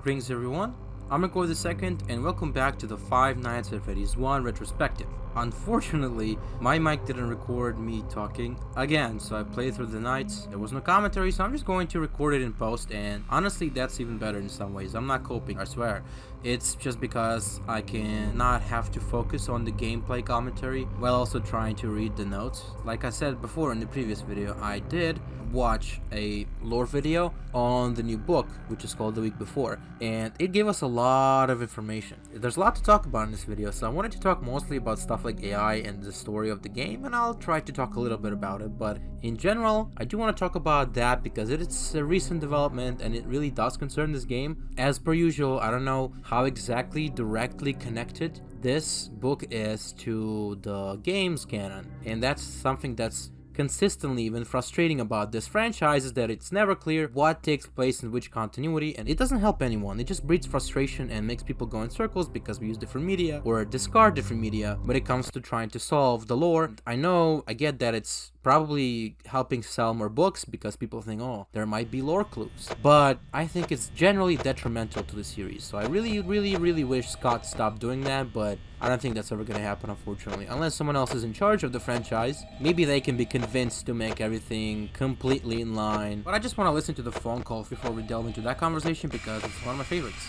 Greetings everyone, I'm Go the Second, and welcome back to the Five Nights at Freddy's 1 Retrospective. Unfortunately, my mic didn't record me talking again, so I played through the nights. There was no commentary, so I'm just going to record it in post, and honestly, that's even better in some ways. I'm not coping, I swear. It's just because I can not have to focus on the gameplay commentary while also trying to read the notes. Like I said before in the previous video, I did watch a lore video on the new book, which is called The Week Before, and it gave us a lot of information. There's a lot to talk about in this video, so I wanted to talk mostly about stuff like AI and the story of the game, and I'll try to talk a little bit about it, but in general, I do want to talk about that because it's a recent development and it really does concern this game. As per usual, I don't know how exactly directly connected this book is to the game's canon, and that's something that's consistently even frustrating about this franchise, is that it's never clear what takes place in which continuity, and it doesn't help anyone. It just breeds frustration and makes people go in circles because we use different media or discard different media when it comes to trying to solve the lore. I get that it's probably helping sell more books because people think, oh, there might be lore clues, but I think it's generally detrimental to the series. So I really wish Scott stopped doing that, but I don't think that's ever going to happen, unfortunately, unless someone else is in charge of the franchise. Maybe they can be convinced to make everything completely in line. But I just want to listen to the phone calls before we delve into that conversation because it's one of my favorites.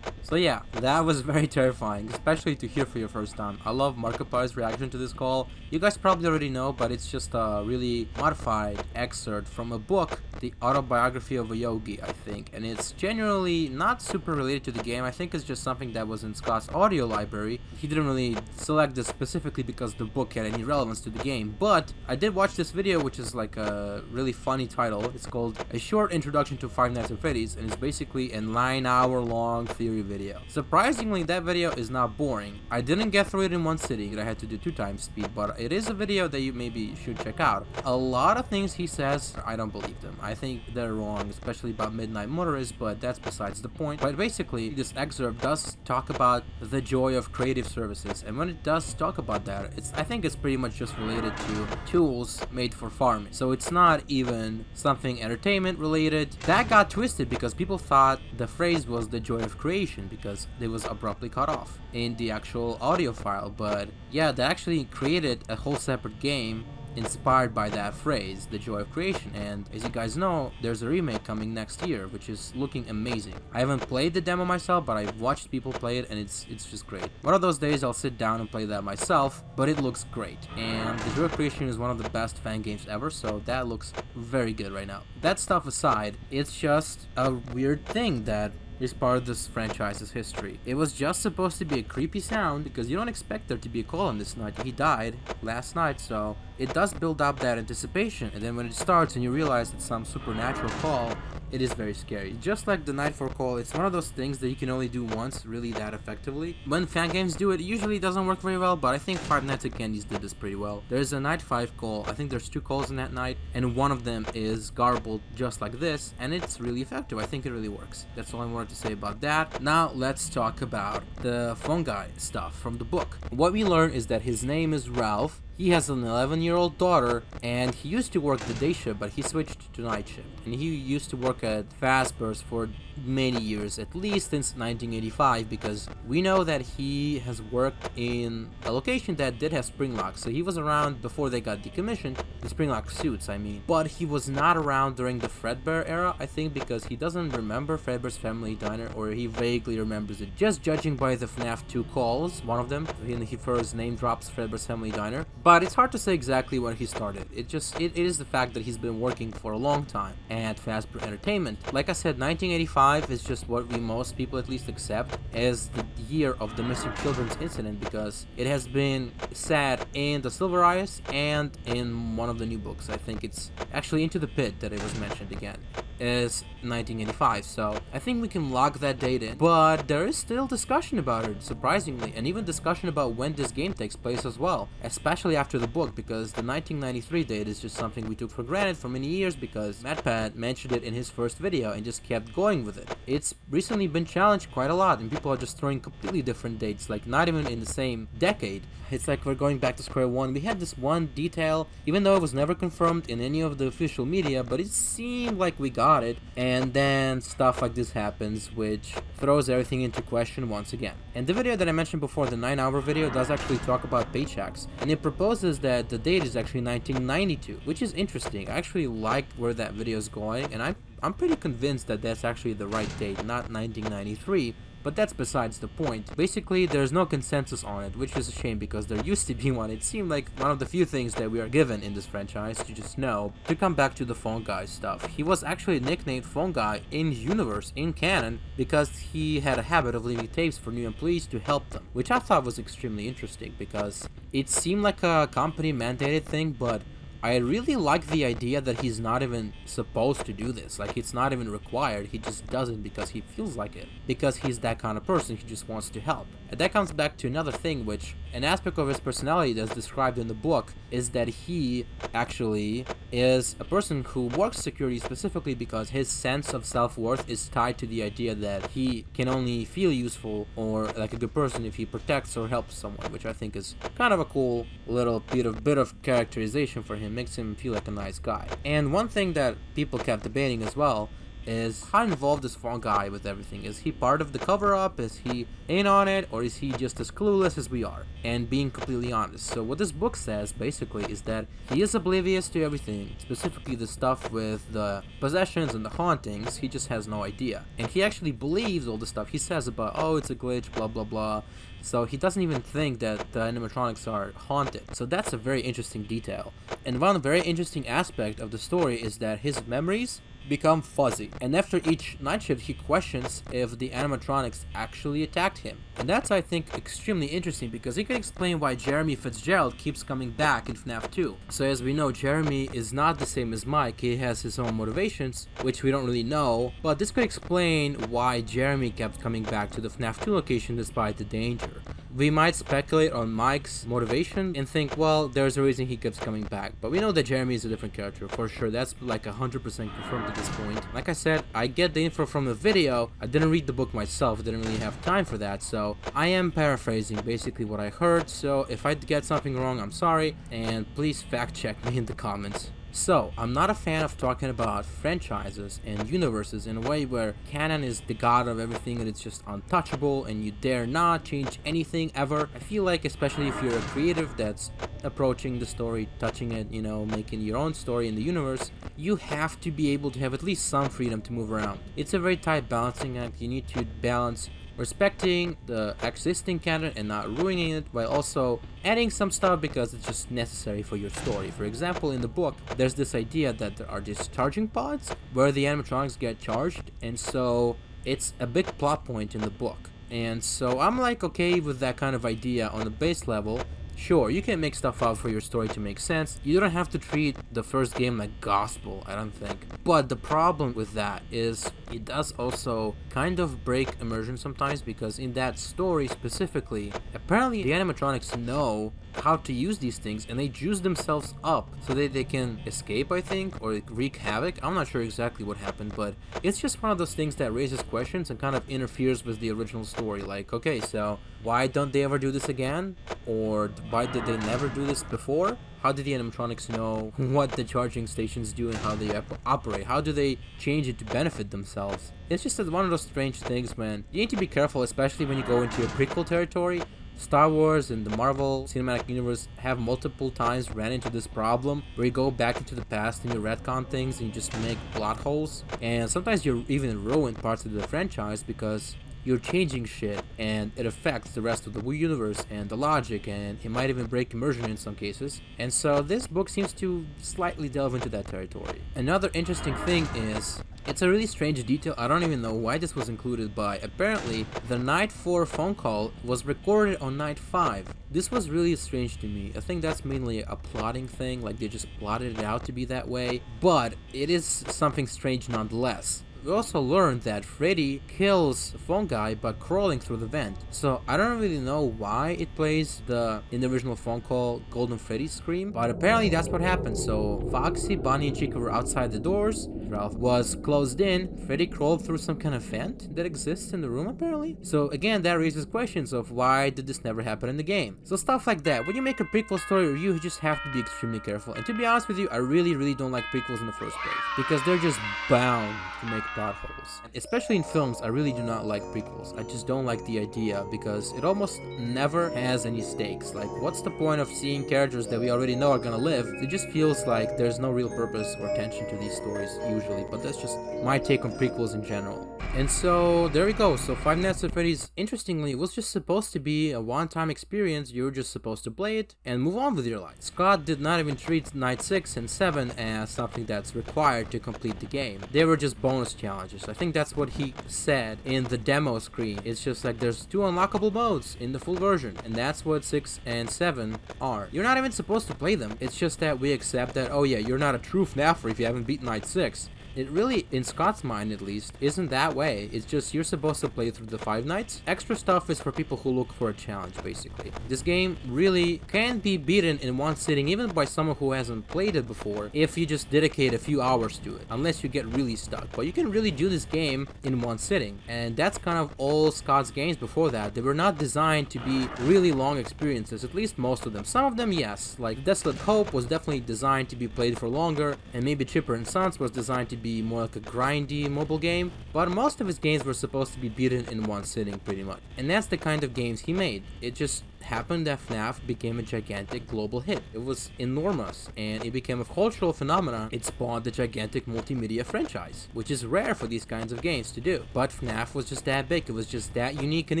So yeah, that was very terrifying, especially to hear for your first time. I love Markiplier's reaction to this call. You guys probably already know, but it's just a really modified excerpt from a book, The Autobiography of a Yogi, I think. And it's genuinely not super related to the game. I think it's just something that was in Scott's audio library. He didn't really select this specifically because the book had any relevance to the game. But I did watch this video, which is like a really funny title. It's called A Short Introduction to Five Nights at Freddy's, and it's basically a 9-hour-long theory video. Surprisingly, that video is not boring. I didn't get through it in one sitting, I had to do 2 times speed, but it is a video that you maybe should check out. A lot of things he says, I don't believe them. I think they're wrong, especially about Midnight Motorists, but that's besides the point. But basically, this excerpt does talk about the joy of creative services, and when it does talk about that, I think it's pretty much just related to tools made for farming. So it's not even something entertainment related. That got twisted because people thought the phrase was the joy of creation, because it was abruptly cut off in the actual audio file. But yeah, they actually created a whole separate game inspired by that phrase, the joy of creation, and as you guys know, there's a remake coming next year, which is looking amazing. I haven't played the demo myself, but I've watched people play it, and it's just great. One of those days I'll sit down and play that myself, but it looks great, and the joy of creation is one of the best fan games ever, so that looks very good right now. That stuff aside, it's just a weird thing that is part of this franchise's history. It was just supposed to be a creepy sound because you don't expect there to be a call on this night. He died last night, so it does build up that anticipation, and then when it starts and you realize it's some supernatural call, it is very scary. Just like the Night 4 call, it's one of those things that you can only do once really that effectively. When fan games do it, it usually doesn't work very well, but I think Five Nights at Candy's did this pretty well. There's a Night 5 call, I think there's 2 calls in that night, and one of them is garbled just like this, and it's really effective. I think it really works. That's all I wanted to say about that. Now let's talk about the Phone Guy stuff from the book. What we learn is that his name is Ralph. He has an 11-year-old daughter, and he used to work the day shift, but he switched to night shift. And he used to work at Fazbear's for many years, at least since 1985, because we know that he has worked in a location that did have spring locks. So he was around before they got decommissioned, the spring lock suits, I mean. But he was not around during the Fredbear era, I think, because he doesn't remember Fredbear's Family Diner, or he vaguely remembers it. Just judging by the FNaF 2 calls, one of them, he first name drops Fredbear's Family Diner. But it's hard to say exactly when he started. It is the fact that he's been working for a long time at Fazbear Entertainment. Like I said, 1985 is just what most people at least accept as the year of the missing children's incident, because it has been said in the Silver Eyes and in one of the new books. I think it's actually Into the Pit that it was mentioned again. is 1985, so I think we can lock that date in. But there is still discussion about it, surprisingly, and even discussion about when this game takes place as well, especially after the book, because the 1993 date is just something we took for granted for many years because MatPat mentioned it in his first video and just kept going with it. It's recently been challenged quite a lot, and people are just throwing completely different dates, like not even in the same decade. It's like we're going back to square one. We had this one detail, even though it was never confirmed in any of the official media, but it seemed like we got it, and then stuff like this happens, which throws everything into question once again. And the video that I mentioned before, the 9-hour video, does actually talk about paychecks, and it proposes that the date is actually 1992, which is interesting. I actually like where that video is going, and I'm pretty convinced that that's actually the right date, not 1993. But that's besides the point. Basically, there's no consensus on it, which is a shame because there used to be one. It seemed like one of the few things that we are given in this franchise to just know. To come back to the Phone Guy stuff, he was actually nicknamed Phone Guy in universe, in canon, because he had a habit of leaving tapes for new employees to help them, which I thought was extremely interesting because it seemed like a company mandated thing, but I really like the idea that he's not even supposed to do this. Like, it's not even required. He just does it because he feels like it. Because he's that kind of person. He just wants to help. And that comes back to another thing, which an aspect of his personality that's described in the book is that he actually is a person who works security specifically because his sense of self-worth is tied to the idea that he can only feel useful or like a good person if he protects or helps someone, which I think is kind of a cool little bit of characterization for him. Makes him feel like a nice guy. And one thing that people kept debating as well is how involved is Phone Guy with everything? Is he part of the cover-up? Is he in on it? Or is he just as clueless as we are? And being completely honest. So what this book says, basically, is that he is oblivious to everything, specifically the stuff with the possessions and the hauntings. He just has no idea. And he actually believes all the stuff he says about, oh, it's a glitch, blah, blah, blah. So he doesn't even think that the animatronics are haunted. So that's a very interesting detail. And one very interesting aspect of the story is that his memories become fuzzy, and after each night shift he questions if the animatronics actually attacked him. And that's, I think, extremely interesting because it can explain why Jeremy Fitzgerald keeps coming back in FNaF 2. So as we know, Jeremy is not the same as Mike. He has his own motivations, which we don't really know, but this could explain why Jeremy kept coming back to the FNaF 2 location despite the danger. We might speculate on Mike's motivation and think, well, there's a reason he keeps coming back, but we know that Jeremy is a different character for sure. That's like 100% confirmed at this point. Like I said, I get the info from the video. I didn't read the book myself. I didn't really have time for that, so I am paraphrasing basically what I heard. So if I get something wrong, I'm sorry, and please fact check me in the comments. So, I'm not a fan of talking about franchises and universes in a way where canon is the god of everything and it's just untouchable and you dare not change anything ever. I feel like, especially if you're a creative that's approaching the story, touching it, you know, making your own story in the universe, you have to be able to have at least some freedom to move around. It's a very tight balancing act. You need to balance respecting the existing canon and not ruining it, while also adding some stuff because it's just necessary for your story. For example, in the book, there's this idea that there are these charging pods where the animatronics get charged, and so it's a big plot point in the book. And so I'm like okay with that kind of idea on the base level. Sure, you can make stuff out for your story to make sense. You don't have to treat the first game like gospel, I don't think. But the problem with that is it does also kind of break immersion sometimes, because in that story specifically, apparently the animatronics know how to use these things and they juice themselves up so that they can escape, I think, or wreak havoc. I'm not sure exactly what happened, but it's just one of those things that raises questions and kind of interferes with the original story. Like, okay, so why don't they ever do this again? Or why did they never do this before? How did the animatronics know what the charging stations do and how they operate? How do they change it to benefit themselves? It's just one of those strange things, man. You need to be careful, especially when you go into a prequel territory. Star Wars and the Marvel Cinematic Universe have multiple times ran into this problem where you go back into the past and you retcon things and you just make plot holes. And sometimes you even ruin parts of the franchise because you're changing shit, and it affects the rest of the universe and the logic, and it might even break immersion in some cases. And so this book seems to slightly delve into that territory. Another interesting thing is, it's a really strange detail, I don't even know why this was included, but apparently the night 4 phone call was recorded on night 5. This was really strange to me. I think that's mainly a plotting thing, like they just plotted it out to be that way, but it is something strange nonetheless. We also learned that Freddy kills Phone Guy by crawling through the vent. So I don't really know why it plays in the original phone call Golden Freddy scream, but apparently that's what happened. So Foxy, Bonnie, and Chica were outside the doors. Ralph was closed in. Freddy crawled through some kind of vent that exists in the room apparently. So again, that raises questions of why did this never happen in the game. So stuff like that. When you make a prequel story review, you just have to be extremely careful. And to be honest with you, I really don't like prequels in the first place, because they're just bound to make plot holes. Especially in films, I really do not like prequels. I just don't like the idea, because it almost never has any stakes. Like, what's the point of seeing characters that we already know are gonna live? It just feels like there's no real purpose or tension to these stories usually, but that's just my take on prequels in general. And so there we go. So Five Nights at Freddy's, interestingly, was just supposed to be a one-time experience. You were just supposed to play it and move on with your life. Scott did not even treat Night 6 and 7 as something that's required to complete the game. They were just bonus challenges. I think that's what he said in the demo screen. It's just like there's 2 unlockable modes in the full version, and that's what 6 and 7 are. You're not even supposed to play them. It's just that we accept that, oh yeah, you're not a true FNAFer if you haven't beaten Night 6. It really, in Scott's mind at least, isn't that way. It's just you're supposed to play through the 5 nights. Extra stuff is for people who look for a challenge, basically. This game really can be beaten in one sitting, even by someone who hasn't played it before, if you just dedicate a few hours to it, unless you get really stuck. But you can really do this game in one sitting, and that's kind of all Scott's games before that. They were not designed to be really long experiences, at least most of them. Some of them, yes, like Desolate Hope was definitely designed to be played for longer, and maybe Chipper and Sons was designed to be more like a grindy mobile game, but most of his games were supposed to be beaten in one sitting pretty much. And that's the kind of games he made. It just happened that FNaF became a gigantic global hit. It was enormous, and it became a cultural phenomenon. It spawned a gigantic multimedia franchise, which is rare for these kinds of games to do. But FNaF was just that big. It was just that unique and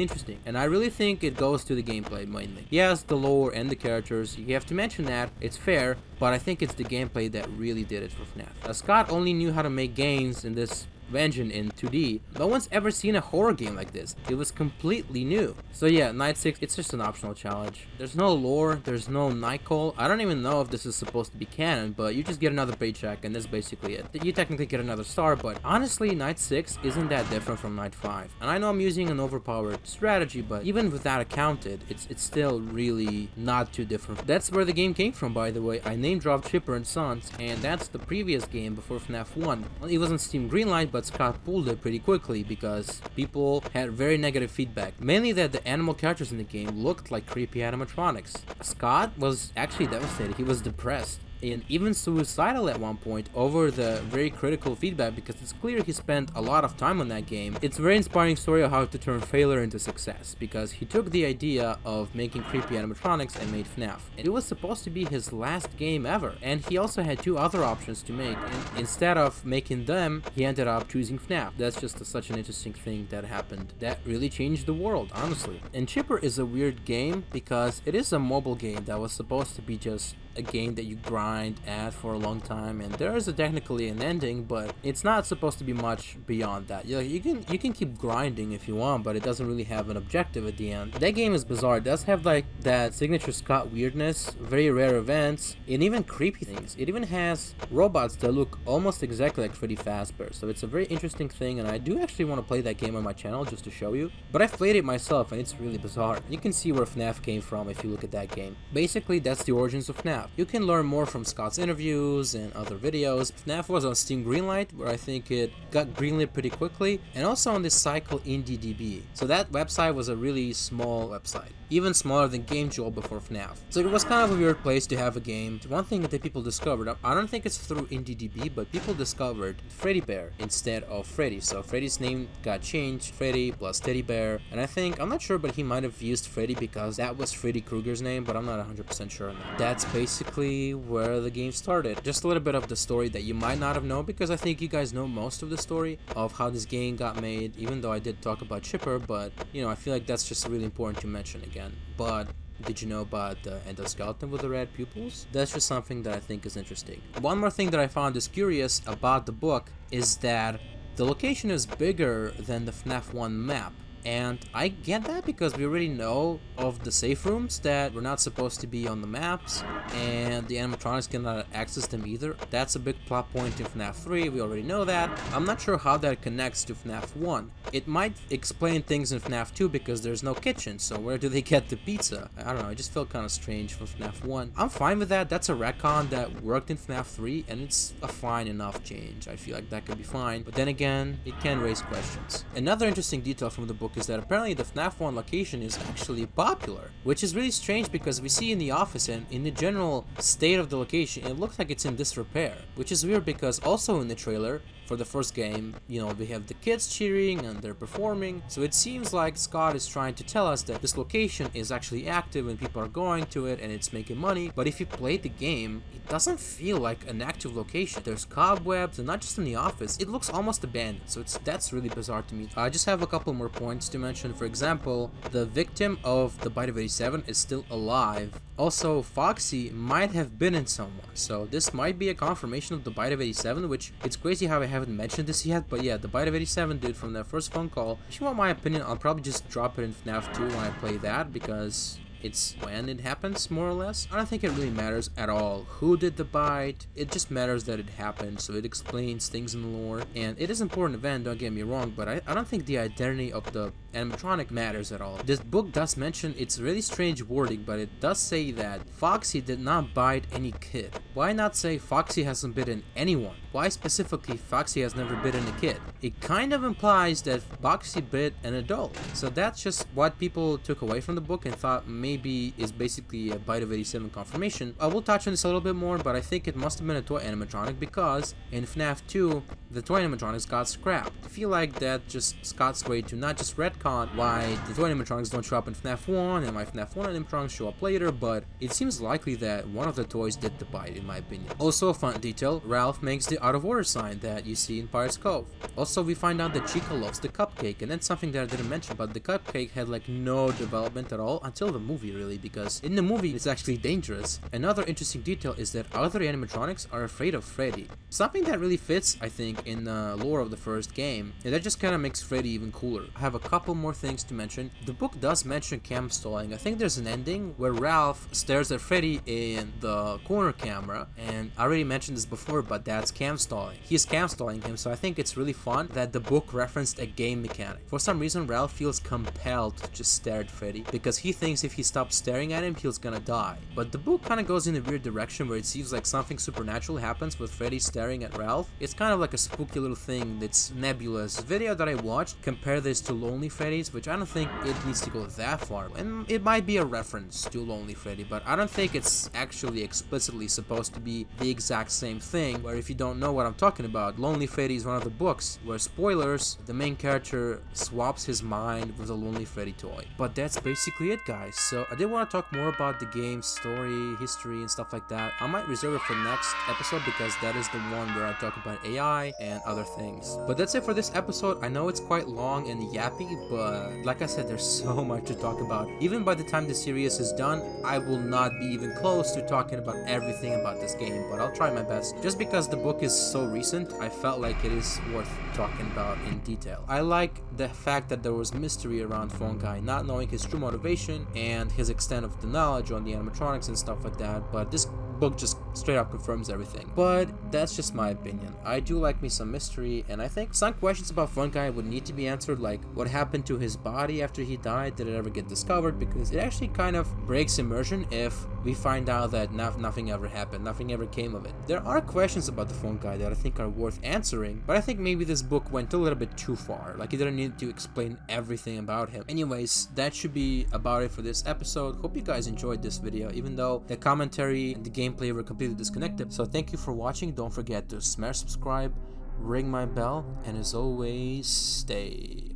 interesting, and I really think it goes to the gameplay mainly. Yes, the lore and the characters, you have to mention that, it's fair, but I think it's the gameplay that really did it for FNaF. Scott only knew how to make games in this engine in 2D. No one's ever seen a horror game like this. It was completely new. So yeah, Night 6, it's just an optional challenge. There's no lore, there's no night call. I don't even know if this is supposed to be canon, but you just get another paycheck and that's basically it. You technically get another star, but honestly, Night 6 isn't that different from Night 5. And I know I'm using an overpowered strategy, but even with that accounted, it's still really not too different. That's where the game came from, by the way. I name dropped Chipper and Sons, and that's the previous game before FNaF 1. Well, it wasn't Steam Greenlight, but Scott pulled it pretty quickly because people had very negative feedback, mainly that the animal characters in the game looked like creepy animatronics. Scott was actually devastated. He was depressed and even suicidal at one point over the very critical feedback, because it's clear he spent a lot of time on that game. It's a very inspiring story of how to turn failure into success, because he took the idea of making creepy animatronics and made FNaF. And it was supposed to be his last game ever, and he also had 2 other options to make, and instead of making them, he ended up choosing FNaF. That's just such an interesting thing that happened that really changed the world, honestly. And Chipper is a weird game because it is a mobile game that was supposed to be just a game that you grind at for a long time, and there is technically an ending, but it's not supposed to be much beyond that. You can keep grinding if you want, but it doesn't really have an objective at the end. That game is bizarre. It does have like that signature Scott weirdness, very rare events, and even creepy things. It even has robots that look almost exactly like Freddy Fazbear, so it's a very interesting thing, and I do actually want to play that game on my channel just to show you, but I've played it myself and it's really bizarre. You can see where FNaF came from if you look at that game. Basically, that's the origins of FNaF. You can learn more from Scott's interviews and other videos. FNaF was on Steam Greenlight, where I think it got greenlit pretty quickly, and also on this site called IndieDB. So that website was a really small website, even smaller than GameJolt before FNaF. So it was kind of a weird place to have a game. One thing that people discovered, I don't think it's through IndieDB, but people discovered Freddy Bear instead of Freddy. So Freddy's name got changed, Freddy plus Teddy Bear, and I think, I'm not sure, but he might have used Freddy because that was Freddy Krueger's name, but I'm not 100% sure on that. That's basically where where the game started. Just a little bit of the story that you might not have known, because I think you guys know most of the story of how this game got made, even though I did talk about Chipper, but you know, I feel like that's just really important to mention again. But did you know about the endoskeleton with the red pupils? That's just something that I think is interesting. One more thing that I found is curious about the book is that the location is bigger than the FNaF 1 map. And I get that because we already know of the safe rooms that were not supposed to be on the maps, and the animatronics cannot access them either. That's a big plot point in FNaF 3, we already know that. I'm not sure how that connects to FNaF 1. It might explain things in FNaF 2 because there's no kitchen, so where do they get the pizza? I don't know, it just felt kind of strange for FNaF 1. I'm fine with that, that's a retcon that worked in FNaF 3, and it's a fine enough change. I feel like that could be fine, but then again, it can raise questions. Another interesting detail from the book is that apparently the FNaF 1 location is actually popular, which is really strange because we see in the office and in the general state of the location, it looks like it's in disrepair, which is weird because also in the trailer for the first game, you know, we have the kids cheering and they're performing, so it seems like Scott is trying to tell us that this location is actually active and people are going to it and it's making money. But if you play the game, it doesn't feel like an active location. There's cobwebs, and not just in the office, it looks almost abandoned, so that's really bizarre to me. I just have a couple more points to mention. For example, the victim of the Bite of 87 is still alive. Also, Foxy might have been in someone, so this might be a confirmation of the Bite of 87, which it's crazy how I haven't mentioned this yet, but yeah, the Bite of 87 dude from that first phone call. If you want my opinion, I'll probably just drop it in FNaF 2 when I play that, because it's when it happens, more or less. I don't think it really matters at all who did the bite, it just matters that it happened, so it explains things in the lore, and it is an important event, don't get me wrong, but I don't think the identity of the animatronic matters at all. This book does mention, it's really strange wording, but it does say that Foxy did not bite any kid. Why not say Foxy hasn't bitten anyone? Why specifically Foxy has never bitten a kid? It kind of implies that Foxy bit an adult, so that's just what people took away from the book and thought maybe is basically a Bite of 87 confirmation. I will touch on this a little bit more, but I think it must have been a toy animatronic because in FNaF 2, the toy animatronics got scrapped. I feel like that just Scott's way to not just retcon why the toy animatronics don't show up in FNaF 1 and why FNaF 1 animatronics show up later, but it seems likely that one of the toys did the bite, in my opinion. Also, a fun detail, Ralph makes the out of order sign that you see in Pirate's Cove. Also, we find out that Chica loves the cupcake, and that's something that I didn't mention, but the cupcake had like no development at all until the movie, really, because in the movie it's actually dangerous. Another interesting detail is that other animatronics are afraid of Freddy. Something that really fits, I think, in the lore of the first game, and that just kind of makes Freddy even cooler. I have a couple more things to mention. The book does mention cam stalling. I think there's an ending where Ralph stares at Freddy in the corner camera, and I already mentioned this before, but that's cam stalling. He's cam stalling him, so I think it's really fun that the book referenced a game mechanic. For some reason, Ralph feels compelled to just stare at Freddy because he thinks if he stops staring at him, he's gonna die. But the book kind of goes in a weird direction where it seems like something supernatural happens with Freddy staring at Ralph. It's kind of like a spooky little thing that's nebulous. The video that I watched compared this to Lonely Freddy's, which I don't think it needs to go that far. And it might be a reference to Lonely Freddy, but I don't think it's actually explicitly supposed to be the exact same thing, where if you don't know what I'm talking about, Lonely Freddy is one of the books where, spoilers, the main character swaps his mind with a Lonely Freddy toy. But that's basically it, guys. So I did want to talk more about the game's story, history, and stuff like that. I might reserve it for next episode because that is the one where I talk about AI and other things. But that's it for this episode. I know it's quite long and yappy, but like I said, there's so much to talk about. Even by the time the series is done, I will not be even close to talking about everything about this game, but I'll try my best. Just because the book is so recent, I felt like it is worth talking about in detail. I like the fact that there was mystery around Phone Guy, not knowing his true motivation and his extent of the knowledge on the animatronics and stuff like that, but this book just straight up confirms everything. But that's just my opinion. I do like me some mystery, and I think some questions about Phone Guy would need to be answered, like what happened to his body after he died, did it ever get discovered, because it actually kind of breaks immersion if we find out that nothing ever happened, nothing ever came of it. There are questions about the Phone Guy that I think are worth answering, but I think maybe this book went a little bit too far, like it didn't need to explain everything about him. Anyways, that should be about it for this episode. Hope you guys enjoyed this video, even though the commentary and the gameplay were completely disconnected. So thank you for watching. Don't forget to smash subscribe, ring my bell, and as always, stay